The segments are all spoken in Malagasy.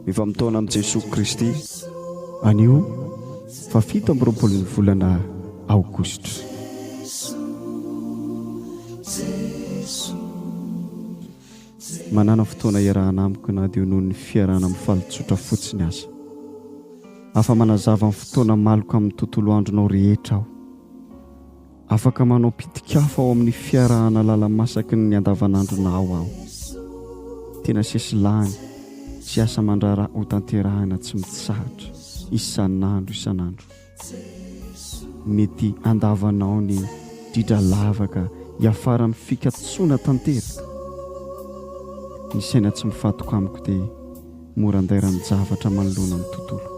Mifamotoana amin'ny Jesoa Kristy. Anio fa 7 amby roapolo ny volana aogositra. Manàna fotoana iarahana amiko na dia noho ny fiaraha-mifaly tsotra fotsiny aza. Afa-manazava amin'ny fotoana maloka amin'ny tontolo andronao rehetra aho. Afaka manao pitikafo ao amin'ny fiarahana lala-masaky ny andavanandronao aho. Tena sesilany sy asa mandrara ho tanterahana tsy mitsahatra isan'andro. Mety andavanao ny didra lavaka hiafara amin'ny fikatsoana tanteraka. Ny saina tsy mifatoka amiko dia mora andairany zavatra manoloana amin'ny tontolo.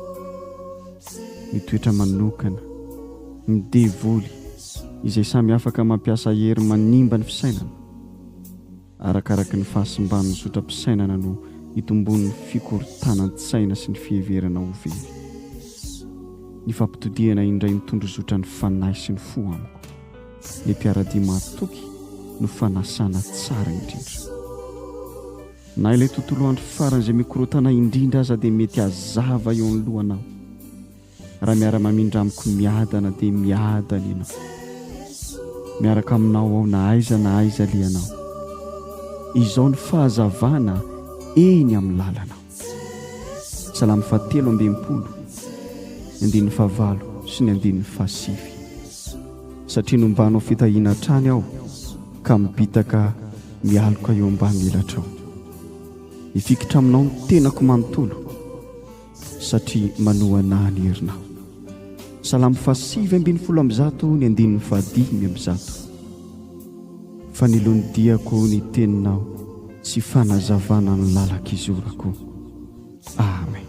Ny toetra manokana, ny devoly izay samy afaka mampiasa hery manimba ny fisainana. Arakaraky ny fahasimban'ny sotram-pisainana no hitombon'ny fikorontanan-tsaina sy ny fiheverana ho very. Ny fampitodiana indray mitondro zotra ny fanahy sy ny fo amiko. Ny mpiara-dia matoky no fanasana tsara indrindra. Na ilay tontolo andro farany izay mikorotana indrindra aza dia mety hazava eo amin'ny lohanao. Raha miara-mamindra amiko miadana dia miadana ianao. Miaraka aminao ao na aiza lianao. Izao ny fahazavana eny amin'ny lalanao. Salamo 7:20, 9:9 sy 9:10. Satria nombanao fitahiana hatrany aho ka mibitaka mialoka eo ambany elatrao. Ifikitra aminao ny tenako manontolo satria manohana ny herinao. Salamo 7:10, 9:10. Fa nilondiako ny teninao sy fanazavana ny lalak'izorako. Amen.